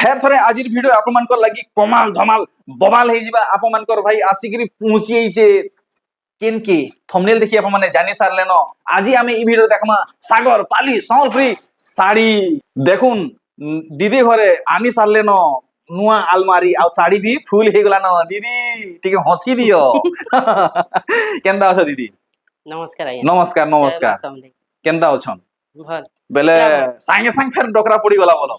ଫେର ଥରେ ଆଜିର ଭିଡିଓ ଆପଣମାନଙ୍କର ଲାଗି କମାଲ ଧମାଲ ବବାଲ ହେଇଯିବା। ଆପଣମାନଙ୍କର ଭାଇ ଆସିକିରି ପହଞ୍ଚି ଯାଇଛେ କେନକେ ଥମ୍ବନେଲ ଦେଖି ଆପଣମାନେ ଜାଣି ସାରିଲେନ। ଆଜି ଆମେ এই ভিডিও দেখমা সাগর পালি সম্বলপুরী শাড়ি। দেখুন দিদি ঘরে আনি সারলেন নুয়া আলমারি আর শাড়ি भी ফুল হয়ে গলান। দিদি টিকে হসি দিও। কেনতা অছ দিদি? नमस्कार आज्ञा। নমস্কার जय নমস্কার। मां समलेई। কেনতা অছন? भल বেলে সাঙ্গে সাঙ্গে ফের ডকরা পড়ি গলা বলো।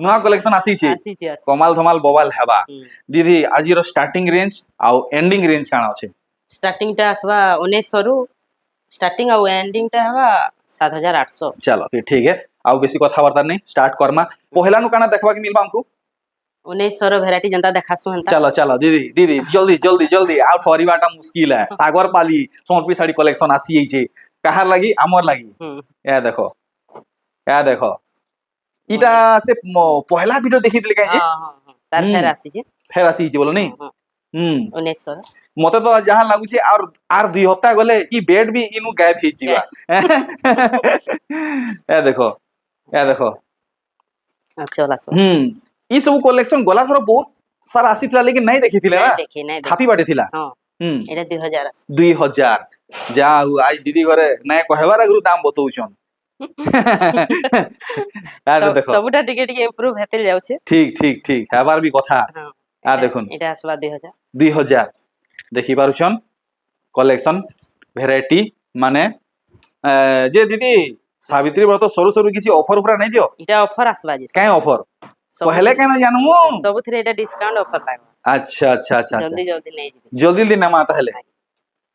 নুয়া কালেকশন আসিছে आसीची কমাল ধমাল ববাল হেবা। দিদি আজির স্টার্টিং রেঞ্জ আর এন্ডিং রেঞ্জ কাଣା আছে? स्टार्टिंग टा आसवा 1900 रु स्टार्टिंग और एंडिंग टा हवा 7800। चलो फिर ठीक है। आउ बेसी कथाबार्ता नहीं स्टार्ट करमा। पहला नु काना देखबा के मिलबा हमको? 1900 रो वैरायटी जनता देखासु हंता। चलो चलो दीदी दीदी जल्दी जल्दी जल्दी आउ ठहरिबाटा मुश्किल है। सागर पाली सोनपी साड़ी कलेक्शन आसी जाइए कहार लगी आमर लगी। या देखो या देखो इटा से पहला वीडियो देखी दिले काहे? हां हां हां तार फेर आसीचे। फेर आसी जे बोलो नहीं। 1900 मते तो जहां लागुचे आर 2 हफ्ता गले ई बेड भी इनु गायब ही जीवा। या देखो अच्छा लासो। ई सब कलेक्शन गला थरो बहुत सारा आसीथिला लेकिन नहीं देखिथिले ना। देखी नहीं थापी बाटे थिला। हां एटा 2000 आस 2000 जा आज दीदी घरे नै कहबार अगरु दाम बतौछन। आ देखो सबटा टिके टिके इंप्रूव हेते जाउछे। ठीक ठीक ठीक हेबार भी कथा। हां आ देखुन एटा आसवा 2000 2000 देखि पारुछन कलेक्शन वैरायटी माने जे दीदी सावित्री व्रत सरू सरू किसी ऑफर उपरा नहीं दियो? एटा ऑफर आसवा जे काहे ऑफर? पहले केना जानमु? सब थरे एटा डिस्काउंट ऑफर लागो। अच्छा अच्छा अच्छा जल्दी जल्दी नहीं जिबे। जल्दी दिन नमा ताहले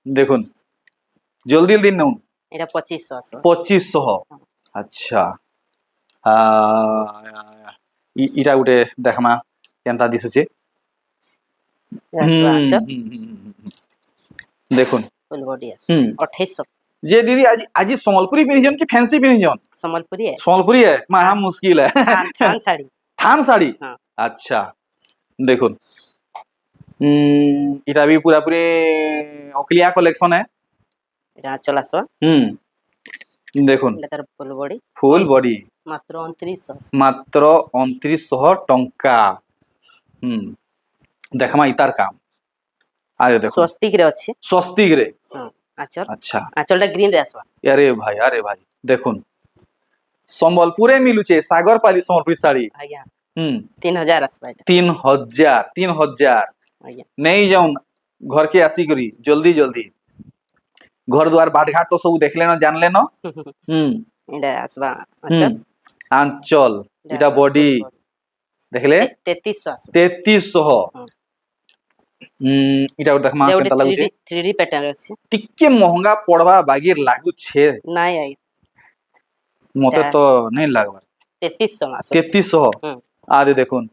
देखुन जल्दी दिन नउ एटा 2500 2500 अच्छा इटा गुटे देखमा केनता दिसुचे। देखुन फुल बॉडी आस 2800 जे दीदी आज आज संबलपुरी पिनिजन की फैंसी पिनिजन? संबलपुरी है। संबलपुरी है महा मुश्किल है। थान साड़ी थान साड़ी हां अच्छा देखुन इटा भी पूरा पूरी ओकलिया कलेक्शन है। एटा चलासवा देखुन एटा फुल बॉडी मात्र 2900 टंका। देखमा इतार काम आरे देखो स्वस्तिक रे अछि। स्वस्तिक रे हां आचल अच्छा आचलटा ग्रीन रे आसवा। अरे भाई देखुन संबलपुरे मिलुचे सागर पाली संबलपुरी साड़ी आज्ञा 3000 आसवा एटा 3000 आज्ञा नहीं जाउन घर के आसी करी जल्दी जल्दी घर द्वार बाट घाट तो सब देख लेना जान लेना। एटा आसवा अच्छा आंचल इटा बॉडी देखले 3300 आसवा 3300 इटा देखमा केनता लागुचे 3D पैटर्न अछि। टिके महंगा पड़वा बागीर लागु छे नहीं आई मते तो नहीं लागबार 3300 आसवा 3300 आदे देखुन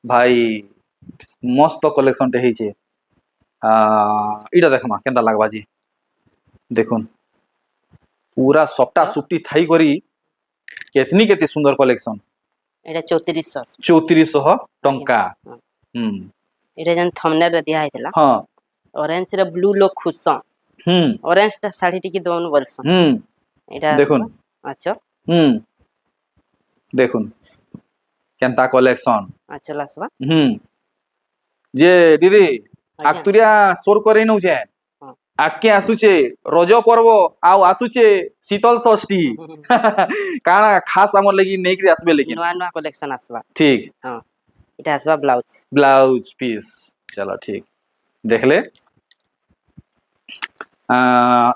भाई मस्त कलेक्शन टे हिचे। इटा देखमा केनता लागबा जी देखुन पूरा सप्ता सुप्टी थाई करी केतनी केते सुंदर कलेक्शन। एटा 3400 3400 टंका। एटा जन थंबनेल रे दिया हैतला। हां ऑरेंज रे ब्लू लोग खुशा। ऑरेंज ता साड़ी टिके दोन वर्ष। एटा देखुन अच्छा देखुन केनता कलेक्शन अच्छा लासवा जे दीदी आक्तुरिया सोर करे नउ जे आके आसुचे रज पर्व आउ आसुचे शीतल षष्ठी काना खास हमर लगी नहीं कि आसबे लेकिन नवा नवा कलेक्शन आसवा ठीक। हां एटा आसवा ब्लाउज पीस चलो ठीक देखले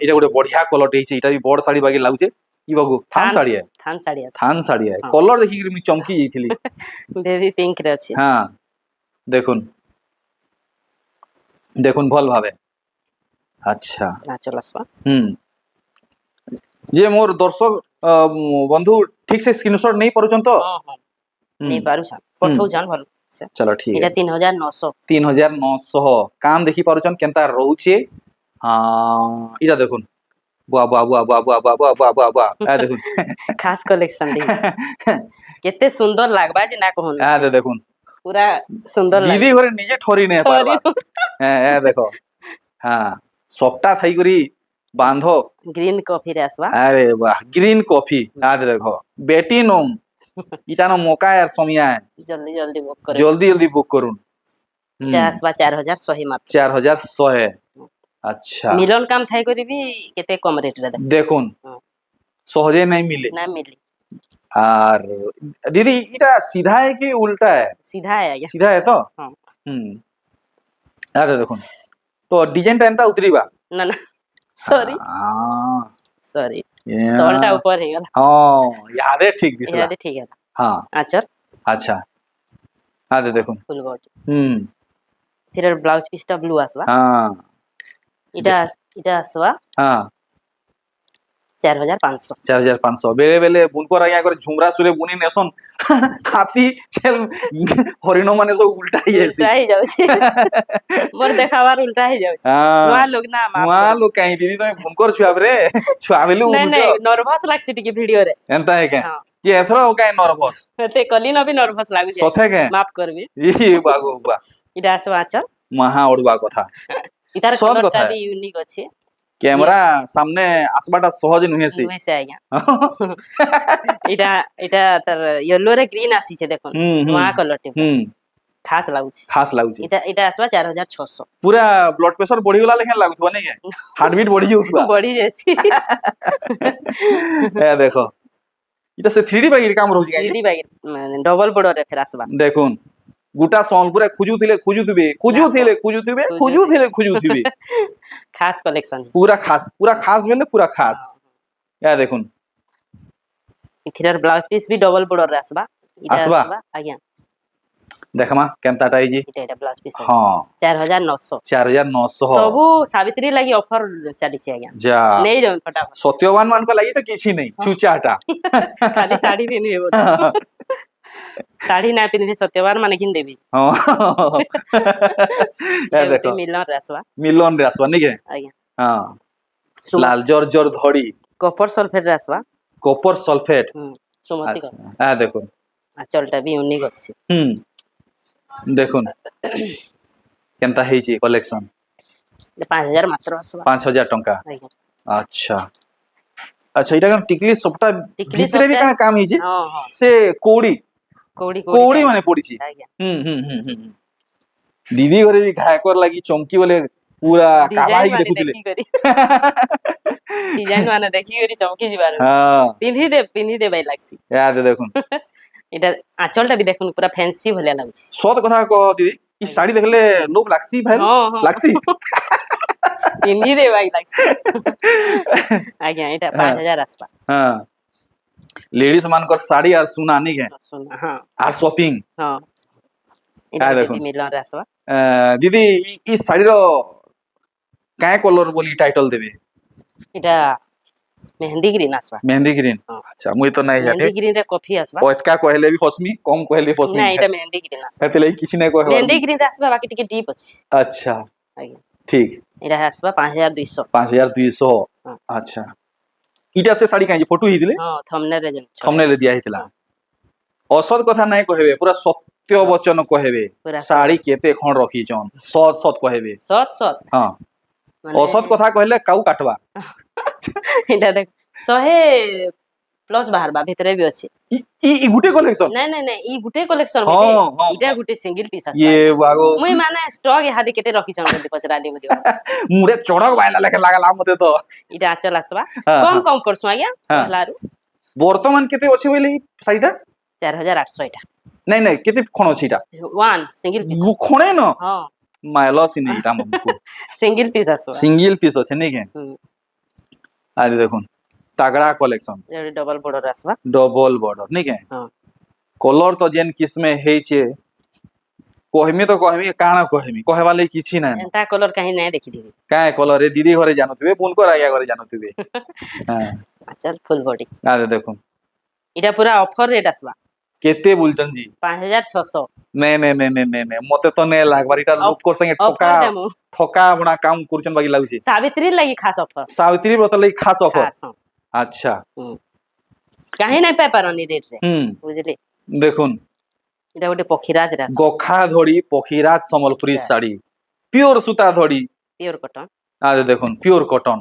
इटा गुटे बढ़िया कलर टेइचे। इटा भी बड़ साड़ी बागी लागुचे ई बाबू थान साड़ी है। थान साड़ी है कलर देखि कि मी चमकी जइथिली। बेबी पिंक रे अछि। हां देखुन देखुन भल भावे अच्छा नाचल आसवा जे मोर दर्शक बंधु ठीक से स्क्रीनशॉट नहीं परुचन तो? हां हां नहीं पारु सा पठौ जान भल चलो ठीक है। एटा 3900 काम देखि पारुचन केनता रहउचे। हां इटा देखुन बुआ बुआ बुआ बुआ बुआ बुआ बुआ बुआ बुआ आ देखुन खास कलेक्शन दे केते सुंदर लागबा जे ना कहन। आ देखुन पूरा सुंदर दीदी घरे निजे ठोरी नहीं पारबा। ए देखो हां सप्ता थाई करी बांधो ग्रीन कॉफी रे आसवा। अरे वाह ग्रीन कॉफी आ देखो बेटी नो ইটা ন মকা আর সমিয়া জলদি জলদি বুক করে জলদি জলদি বুক করুন এটা আসবা 4100 মাত্র 4100 আচ্ছা মিলন কাম থাই করিবি কেতে কম রেট রে দেখুন হুম। সহজে নাই মিলে না মিলি আর दीदी এটা सीधा है कि उल्टा है सीधा है आज्ञा सीधा है तो हाँ। আরে দেখুন তো ডিজাইনটা এন্তা উতরিবা ना ना सॉरी हाँ सॉरी तलटा ऊपर हे गला हाँ यादे ठीक दिसला याद ठीक है हाँ अच्छा अच्छा আরে দেখুন ফুল বডি হুম फिर ब्लाउज पीसटा ब्लू आसवा হ্যাঁ इटा इटा आसवा হ্যাঁ 4500 4500 বেলে বেলে বুন কর আগে করে ঝুমরা সুরে বুনি নেসন হাতি ছেল হরিণ মানে সব উল্টা হইছে उल्टा ही जाउछे मोर देखावार उल्टा ही जाउछे नुआ लोग ना माफ नुआ लोग काई दीदी তুমি বুন কর ছুয়া রে ছুয়া বেলু नहीं नहीं नर्वस लागसी टिके वीडियो रे এন্তা হে কে हाँ। কি এথর কাই নার্ভাস ते कली न भी नर्वस लागु সথে কে माफ करबी ই বাগো বা इटा आसवा आचल মহা ওড়বা কথা इतार সৎ कलरटा কথা। भी यूनिक अछि ক্যামেরা সামনে আসবাটা সহজ নুহেছি नुहे से आज्ञा इटा इटा तार येलो रे ग्रीन आसीছে দেখুন হুম, হুম। नुआ कलर टे হুম खास लागुଛି খাস লাগুছে इटा इटा आसवा 4600 পুরা ব্লড প্রেসার বড়ি গলা লেখা লাগুথবা নাই কে হার্টবিট বড়ি যাউথবা बड़ी जैसी এ দেখো এটা সে 3D বাগির কাম রহুছি কাই दीदी भाई डबल बॉर्डर रे फिर आसवा দেখুন গোটা সম্বলপুরে খুঁজুথিলে খুঁজুথিবে খুঁজুথিবে खास कलेक्शन পুরা খাস বেলে পুরা খাস এ দেখুন इथिर ब्लाउज पीस भी डबल बॉर्डर रे आसवा इटा आसवा? आसवा आज्ञा দেখমা কেমতাটা এই যে इटा इटा ब्लाउज पीस হ্যাঁ 4900 4900 सबु सावित्री लागि ऑफर चलिছে आज्ञा যা नहीं जाऊं फटाफट সত্যবান মানক লাগি তো কিছু নেই চুচাটা खाली साड़ी पिन्हे बोल साड़ी ना पिन्हे सत्यवान माने किन देबी এ দেখো मिलन रे आसवा মিলন রে আসবা নাকি आज्ञा হ্যাঁ লাল জর জর ধড়ি कॉपर सल्फेट रे आसवा কপার সলফেট सुमति को হ্যাঁ দেখুন आचलटा भी यूनिक अछि হুম দেখুন কেনতা হেইছি কলেকশন 5000 মাত্র আসবা 5000 টঙ্কা আজ্ঞা আচ্ছা আচ্ছা এটা কেন টিকলি সবটা টিকলি ভিতরে বি সবটা- কেন কাম হেইছি हां हां সে কৌড়ি कोड़ी কৌড়ি মানে পড়িছি आज्ञा হুম দিদি ঘরে বি ঘায়কর লাগি চমকি বলে পুরা কালা डिजाइन হই माने দেখুଥିଲେ देखी करी डिजाइन माने देखी करी चमकी जिबार হ্যাঁ पिन्ही दे भाई लागसी ইয়াদ দেখুন এটা আঁচলটা भी দেখুন পুরা ফ্যান্সি ভলিয়া লাগুছে সত কথা কহ দিদি ই শাড়ি দেখলে লোভ লাগছি ভাই হ্যাঁ হ্যাঁ লাগছি পিন্হি দে ভাই লাগছে আজ্ঞা এটা 5000 আসবা হ্যাঁ লেডিস মানকর শাড়ি আর সুনা নি কে শুন হ্যাঁ আর শপিং হ্যাঁ এটা হ্যাঁ, দেখুন দেখুন। মিলন রে আসবা দিদি ই শাড়ির কায় কলর বলি টাইটল দেবে এটা মেহেন্দি গ্রিন আসবা মেহেন্দি গ্রিন হ্যাঁ। আচ্ছা মুই তো নাই জানি মেহেন্দি গ্রিন রে কফি আসবা ওটকা কহলে বি ফসমি কম কহলে ফসমি না এটা মেহেন্দি গ্রিন আসবা হেতে লাগি কিছু নাই কহ মেহেন্দি গ্রিন রে আসবা বাকি টিকে ডিপ আছে আচ্ছা আজ্ঞা ঠিক এটা আসবা 5200 5200 হ্যাঁ। আচ্ছা ইটা সে শাড়ি কাই ফটো হিদিলে হ্যাঁ থম্বনেল রে যেন থম্বনেলে দিয়া হইতিলা অসৎ কথা নাই কহেবে পুরা সত্য বচন কহেবে পুরা শাড়ি কেতে খণ রখিছন সৎ সৎ কহেবে সৎ সৎ হ্যাঁ মানে অসৎ কথা কহিলে কাউ কাটবা এটা দেখ 100 প্লস বাহারবা ভিতরে भी আছে ই গুটে কলেকশন নাই নাই নাই ই গুটে কলেকশন হ্যাঁ, বেলে হ্যাঁ, ইটা গুটে সিঙ্গেল পিস আছে ইয়ে বাগো মুই মানে স্টক ইহাদে কেতে রখিছন বলি পচরালি মদি মুড়ে চড়ক বাইলা লেখা লাগালা মতে তো ইটা আচল আসবা হ্যাঁ, কম হ্যাঁ। কম করছু আজ্ঞা হ্যাঁ। পহলারু বর্তমান কেতে আছে বলে এই শাড়িটা 4800 এটা নাই নাই কেতে খণ আছে এটা ওয়ান সিঙ্গেল পিস খণে ন হ্যাঁ মাইলস নেই এটা মনকু সিঙ্গেল পিস আসবা সিঙ্গেল পিস আছে নাকি হুম আজ দেখুন তাগড়া কলেকশন এটা ডবল বর্ডর আসবা ডবল বর্ডর নাকি হ্যাঁ কলর তো যেন কিসমে হেইছে কহমি তো কহমি কাଣା কহমি কহবা লাগি কিছু নাই এন্তা কলর কাহি নাই দেখি দিবি কায় কলর এ দিদি ঘরে জানুথিবে বুন কর আগে ঘরে জানুথিবে হ্যাঁ আচল ফুল বডি আজ দেখুন এটা পুরা অফার রেট আসবা কেতে বলতন জি 5600 নে মতে তো নে লাগবার এটা লোকর সঙ্গে ঠকা অফার দেমু ঠকা বনা কাম করছন বাকি লাগুছে সাবিত্রী লাগি খাস অফার সাবিত্রী ব্রত লাগি খাস অফার খাস হ্যাঁ। আচ্ছা কাহি নাই পাই পারনি রেট রে হুম বুঝলি দেখুন এটা গোটে পক্ষীরাজ রে গখা ধড়ি পখিরাজ সম্বলপুরী Yes. শাড়ি পিওর সুতা ধড়ি পিওর কটন আজ দেখুন পিওর কটন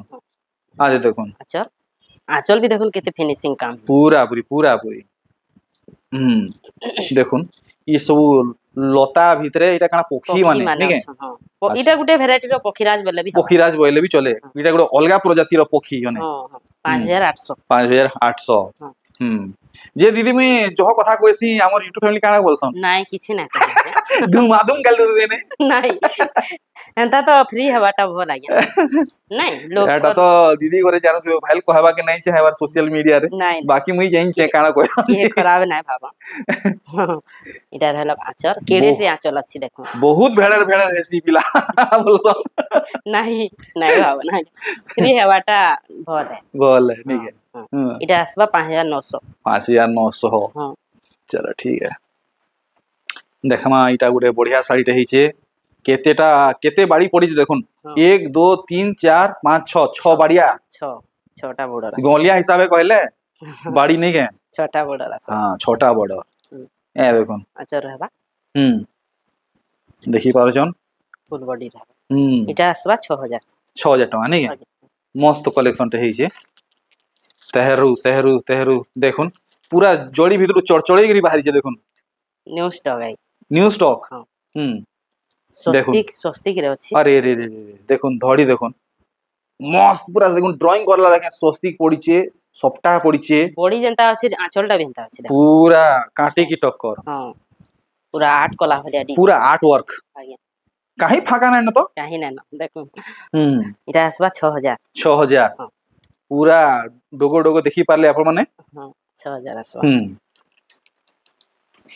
আজ দেখুন আচল আচল भी দেখুন কেতে ফিনিশিং কাম পুরা পুরি দেখুন ই সবু লতা ভিতরে এটা কানা পক্ষী মানে নাকি অছন, ହଁ ଏଇଟା ଗୋଟେ ଭେରାଇଟିର ପକ୍ଷୀରାଜ ବେଲେ ବି ହବା। ପକ୍ଷୀରାଜ ବୋଇଲେ ବି ଚଲେ ଏଇଟା ଗୋଟେ ଅଲଗା ପ୍ରଜାତିର ପକ୍ଷୀ ଜଣେ ହଁ ହଁ 5800 5800 ହଁ। ଯେ ଦିଦି ମୁଇଁ ଯହ କଥା କହେସି ଆମର ୟୁଟ୍ୟୁବ ଫ୍ୟାମିଲି କାଣା ବୋଲସନ୍ ନାଇଁ କିଛି ନାଇଁ କହିଲେ ଧୁମାଧୁମ ଗାଲି ଦଉଥିବେ ନାଇଁ ନାଇଁ ଏନ୍ତା ତ ଫ୍ରି ହେବାଟା ଭଲ ଆଜ୍ଞା ନାଇଁ ଏଟା ଲୋକ ତ ଦିଦି ଘରେ ଜାଣୁଥିବ ଭାଇଲ କହିବା କି ନାଇଁ ଚାହେବାର সোশ্যাল ମିଡିଆରେ ନାଇଁ ବାକି ମୁଇଁ ଜାଣିଛେ କାଣା କିଏ କହିବା ଖରାପ ନାଇଁ ଭାବ ଏଇଟା ହେଲା ଆଚର କେଡେଟେ ଆଚଲ ଅଛି ଦେଖ ବହୁତ ଭେଡର ଭେଡର ହେସି ପିଲା ବୋଲସନ୍ ନାଇଁ ନାଇଁ ଭାବ ନାଇଁ ଫ୍ରି ହେବାଟା ଭଲ ହେ ଭଲ ହଁ ନାଇଁ ହଁ ଏଇଟା ଆସିବା 5900 5900 ହଁ चलो ठीक है देखमा इटा गुटे बढ़िया शाड़ीटे ହେଇଛେ केतेटा केते बाड़ी पड़िছে দেখুন ହଁ 1 2 3 4 5 6 6 बाड़िया ଛଅଟା border ଆସିବା गौलिया हिसाबे कहले बाड़ी नहीं के ଛଅଟା border ଆସିବା हाँ छोटा बड़ ए देखुन ଆଚର ହେବା देखि पारुछन ଫୁଲ ବଡି ହେବା ଏଇଟା ଆସିବା 6000 6000 टका नहीं के मस्त कलेक्शन टे ହେଇଛେ तेहरू तेहरू तेहरू देखुन पूरा जड़ी भीतर चढ़चढ़े गिरी बाहरी छे देखुन new stock I knew stock हाँ। देखुन स्वस्तिक रे ଅଛି अरे रे रे रे देखुन धड़ी देखुन मस्त पूरा देखुन ड्राइंग करला लगे स्वस्तिक पड़ीछे सप्ताह पड़ीछे बॉडी जेंता ଅଛି आंचलटा भी हेंता ଅଛି पूरा काटे की टक्कर हां पूरा आर्ट कला भलिया डी पूरा आर्ट वर्क आଜ୍ଞା काहे फाका नहीं न तो काहे ना देखो इटा आसबा 6000 6000 हाँ। पूरा डोगो डोगो देखि पारले आपण माने हां 6000 आसबा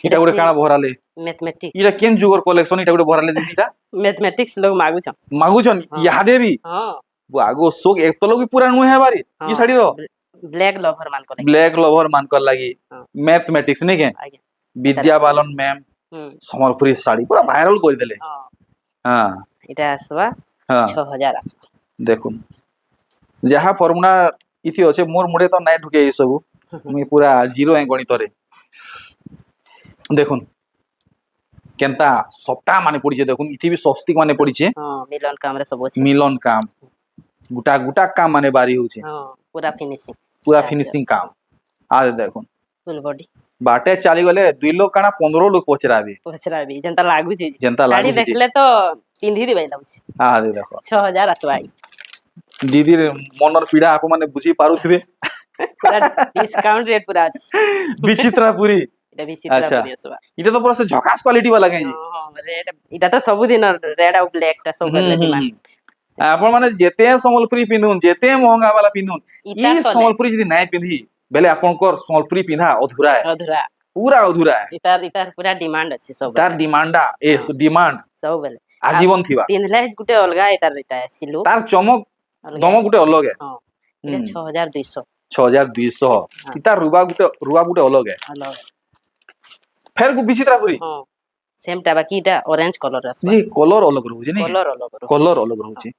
इटा गुटे काना भराले मैथमेटिक्स इटा केन जुगर कलेक्शन इटा गुटे भराले दीटा मैथमेटिक्स लोग मागु छ मागुछन हाँ। यादे भी हां वो आगो सोग एक तो लोग भी पूरा नुहे है बारी ई साड़ी रो ब्लैक लवर मान को ब्लैक लवर मान कर लागी हाँ। मैथमेटिक्स नहीं के आଜ୍ଞା विद्या बालन मैम समलपुरी साड़ी पूरा वायरल कर देले हां हां इटा आसबा हां 6000 आसबा देखुन जहा फॉर्मूला इथि अछि मोर मुडे तो नाइ ढुके ई सब मुई पूरा जीरो है गणित रे देखुन केनता सप्ताह माने पड़ी देखुन इथि भी स्वस्तिक माने पड़ी हां मिलन काम रे सब अछि मिलन काम गुटा गुटा काम माने बारी होचे हां पूरा फिनिशिंग पूरा फिनिशिंग काम आ देखुन फुल बॉडी बाटे चाली गले 2 लोग काना 15 लोग पचराबे पचरा भी जनता लागु छी जनता साड़ी लागु छी देखले तो पिंधी दिबै लाउछि आ दे देखो 6000 आसबा दीदी मनर पीड़ा आप माने बुझी पारुथिबे पूरा डिस्काउंट रेट पूरा अछि विचित्रा पूरी এটা বিচিত্রা अच्छा পুরি আসবা इटा तो पूरा से झकास क्वालिटी वाला गई हां रेड এটা তো ସବୁଦିନ ରେଡ୍ ଆଉ ବ୍ଲାକ୍ ଟା ସବୁ ବେଲେ ডিমান্ড आपण माने जेते संबलपुरी पिंधुन जेते महंगा वाला पिंधुन इता ई तले संबलपुरी जदी नाइ पिंधी बेले आपनकर संबलपुरी पिंधा अधूरा है अधूरा पूरा अधूरा है इतार पूरा डिमांड अछि सब तार डिमांडा ए डिमांड सब बेले आजीवन थिबा पिनले गुटे अलगा इतार इटा सिलु तार चमक दमक गुटे अलग है हां इटा 6200 6200 इता रुबा गुटे अलग है अलग फेर को विचित्रा पूरी हां सेम टा बाकी इटा ऑरेंज कलर आसबा जी कलर अलग रहू जे नहीं कलर अलग रहू छी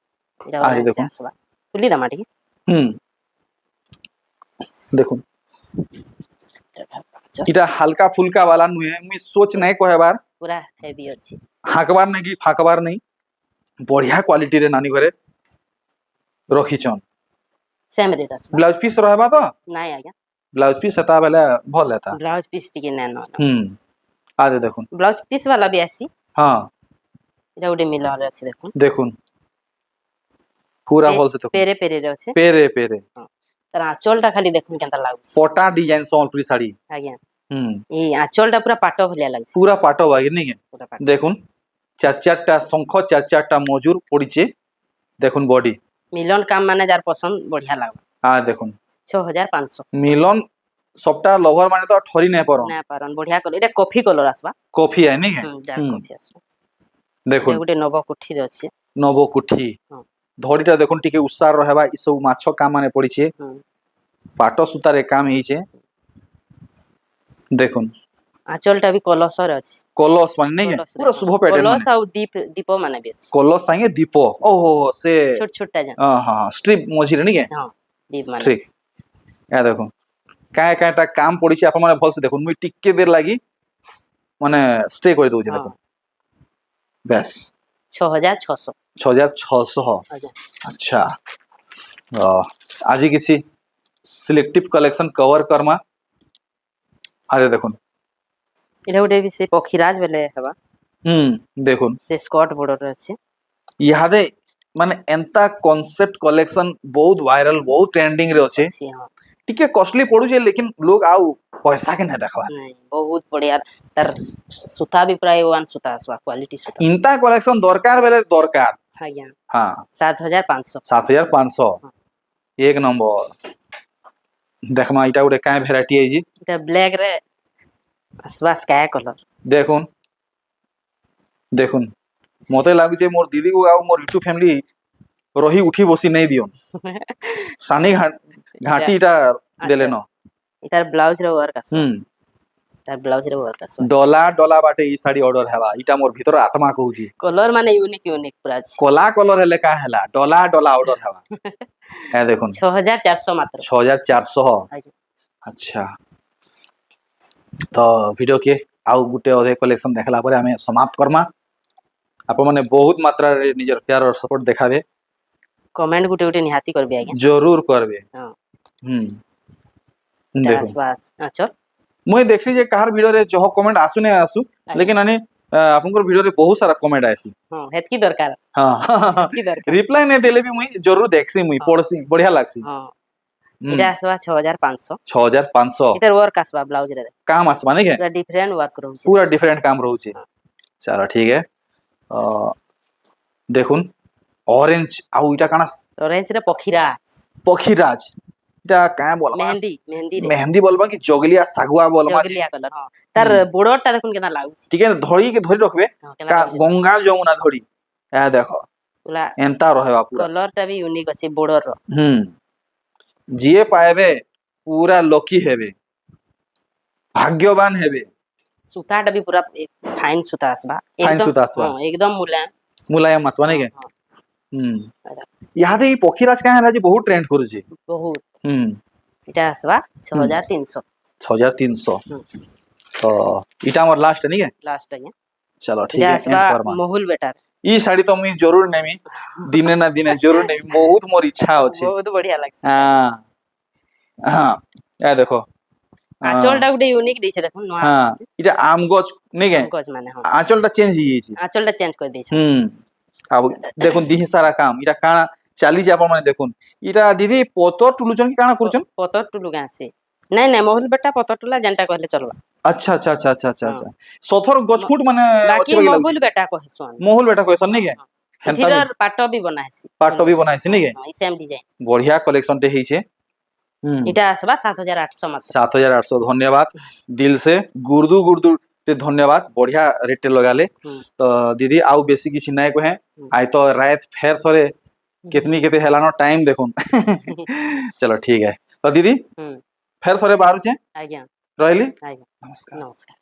इटा आ ऑरेंज देखो आसबा तुली दमा ठीक देखो इटा हल्का फुल्का वाला नुहे मुई सोच नहीं कहबार पूरा हेवी अछि हाकबार नहीं कि फाकबार नहीं बढ़िया क्वालिटी रे नानी घरे रखीचन सेम रेट आसबा ब्लाउज पीस रहबा तो नाही आज्ञा ब्लाउज पीस हेता बेले भल हेता ब्लाउज पीस टिके नेनो आ दे देखुन ब्लाउज पीस वाला भी आसी हां एटा गुटे मिलर अछि देखुन देखुन पूरा भल से देखुन पेरे पेरे रे अछि पेरे पेरे तर आंचलटा खाली देखुन केनता लागुछि पटा डिजाइन संबलपुरी साड़ी आज्ञा ई आंचलटा पूरा पाटो भलिया लागुछि पूरा पाटो बागी नहीं के पूरा पाटो देखुन चार चारटा शंख चार चारटा मजूर पड़ीचे देखुन बॉडी मिलन काम माने जार पसंद बढ़िया लागबा आ देखुन 6500 मिलन सबटा लवर माने तो ठरी नहीं परन ना पारन बढ़िया कलर एटा कॉफी कलर आसबा कॉफी है नहीं के डार्क कॉफी आसबा देखुन गुटे नव कुठी रे अछि नवो कुठी धड़ीटा देखुन टिके उत्साह रहबा ई सब माछो काम माने पड़ीचे पाटो सुतारे काम हिचे देखुन आंचलटा भी कलश रे अछि कलश माने नहीं के पूरा शुभ पैटर्न माने कलश आ दीप माने भी अछि कलश संगे दीप ओहो से छोट छोटा जान हां स्ट्रिप मझिरे नहीं के हां दीप माने ठीक या देखो काय कायटा काम पड़ीचे आप माने भल से देखुन मुई टिके देर लागी माने स्टे कर दउ देखो बस 6600 6600 अच्छा आज किसी सिलेक्टिव कलेक्शन कवर करमा আরে দেখুন এটা গোটে ବି ସେ ପକ୍ଷୀରାଜ ବେଲେ ହେବା দেখুন ସେ ସ୍କଟ ବର୍ଡର ଅଛି ইহাদে মানে এন্তা কনসেপ্ট কলেকশন বহুত ভাইরাল বহুত ট্রেন্ডিং রে আছে ଅଛି ହଁ টিকে কস্টলি পড়ুছে লেকিন লোক আউ পয়সা কে না দেখবা ନାଇଁ ବହୁତ ବଢିଆ ତାର ସୂତା ବି ପ୍ରାୟ ୱାନ୍ ସୂତା ଆସିବା କ୍ୱାଲିଟି ସୂତା ইনতা কলেকশন দরকার বেলে দরকার ଆଜ୍ଞା হ্যাঁ 7500 7500 এক নম্বর দেখমা এটা গোটে কায় ভ্যারাইটি আইজি এটা ব্ল্যাক ରେ আসবা স্কাই কলর দেখুন দেখুন মতে লাগুছে মোর দিদি কো আউ মোর ইউটিউব ফ্যামিলি রহি উঠি বসি নাই দিও সানি ঘাটি এটা দেলে ন এটার ব্লাউজ রে ওয়ার্ক আসবা হুম তার ব্লাউজ রে ওয়ার্ক আসবা ডলা ডলা বাটে ই শাড়ি অর্ডর হেবা ইটা মোর ভিতর আত্মা কହୁছি কলর মানে यूनिक পুরা আছে কলা কলর হেলে কা হেলা ডলা ডলা অর্ডর হেবা হ্যাঁ দেখুন 6400 মাত্র 6400 আଜ୍ଞା আচ্ছা তো ভিডিও কে আউ গুটে অধে কলেকশন দেখলা পরে আমি সমাপ্ত করমা আপন মানে বহুত মাত্রারে নিজের প্যার আর সপোর্ট দেখাবে কমেন্ট গুটে গুটে নিহাতি করবি আଜ୍ଞା জরুর করবে হ্যাঁ হুম এটা দেখুন আসবা আচল মুই দেখছি যে কাহার ভিডিওরে যহ কমেন্ট আসু না আসু লেকিন আনি আপনার ভিডিওরে বহুত সারা কমেন্ট আইছি হ্যাঁ হেতকি দরকার হ্যাঁ হেতকি দরকার রিপ্লাই নে দেলে বি মুই জরুর দেখছি মুই পড়ছি বঢ়িয়া লাগছি হ্যাঁ এটা আসবা 6500 6500 এটার ওয়ার্ক আসবা ব্লাউজ রে কাম আসবা নাকি পুরা ডিফরেন্ট ওয়ার্ক রହୁଛି पूरा डिफरेंट काम রହୁছে চলো ঠিক है দেখুন অরেঞ্জ আউ এটা কানা অরেঞ্জ রে পখিরা পক্ষীরাজ এটা কায় বলবা মেহেন্দি মেহেন্দি রে মেহেন্দি বলবা কি জগলিয়া সাগুয়া বলবা জগলিয়া কলর হ্যাঁ তার বর্ডরটা দেখুন কেনা লাগুଛି ঠিক আছে ধরি রাখবে হ্যাঁ কেনা লাগুଛି গঙ্গা যমুনা ধরি দেখো পুরা এন্তা রহেবা পুরা কলরটা ବି यूनिक ଅଛି বর্ডর ର ଯିଏ ପାଇବେ ପୁରା ଲକି ହେବେ ଭାଗ୍ୟବାନ ହେବେ सूताटा भी पूरा फाइन सूता आसबा Fine सूता आसबा। एकदम मुलायम ମୁଲାୟମ ଆସିବା ନାଇଁ କେ हाँ, ଇହାଦେ ଇ ପକ୍ଷୀରାଜ କାଁ ହେଲା ଯେ ବହୁତ ट्रेंड କରୁଛି बहुत ହୁଁ এটা আসবা 6300 6300 হুম। তো এটা আমার লাস্ট নাকি কে लास्ट আଜ୍ଞା চলো ঠিক এটা আছে আসবা এন্ড করমা মহুল বেটার ই শাড়ি তো মুই জরুর নেমি দিনে না দিনে জরুর নেমি বহুত মোর ইচ্ছা আছে बहुत बढ़िया লাগছে হ্যাঁ হ্যাঁ দেখো আঁচলটা গুটে यूनिक দিছে দেখুন নয়া হ্যাঁ এটা আম গছ নেই কে গজ মানে হ্যাঁ আঁচলটা চেঞ্জ হয়ে গেছে আঁচলটা চেঞ্জ করে দিয়েছে আব দেখুন দিহি সারা কাম এটা কাଣା চালিছে আপন মানে দেখুন এটা দিদি পতর টুলুচন কি কাଣା করছন পতর টুলু গাছে নাই নাই মহুল বেটা পতর টুলা যেনটা কইলে চলবা আচ্ছা আচ্ছা আচ্ছা আচ্ছা আচ্ছা আচ্ছা সথর গছফুট মানে বাকি মহুল বেটা কহিসন মহুল বেটা কইছন নি কে হেনতা এথিরর পাট भी बनाइছি পাট বি বনাইছে নি কে সেম ডিজাইন বঢ়িয়া কালেকশন তে ହେଇছে এটা আসবা 7800 মাত্র 7800 ধন্যবাদ দিল से गुर्दू गुर्दू टे धन्यवाद बढ़िया रेट लगाले तो दीदी आउ बेसी किसी नाय कहे आई तो रात फेर थोड़े कितनी केते हेलानो टाइम देखुन चलो ठीक है तो दीदी फेर थोड़े बाहर छे आज्ञा रहली आज्ञा नमस्कार नमस्कार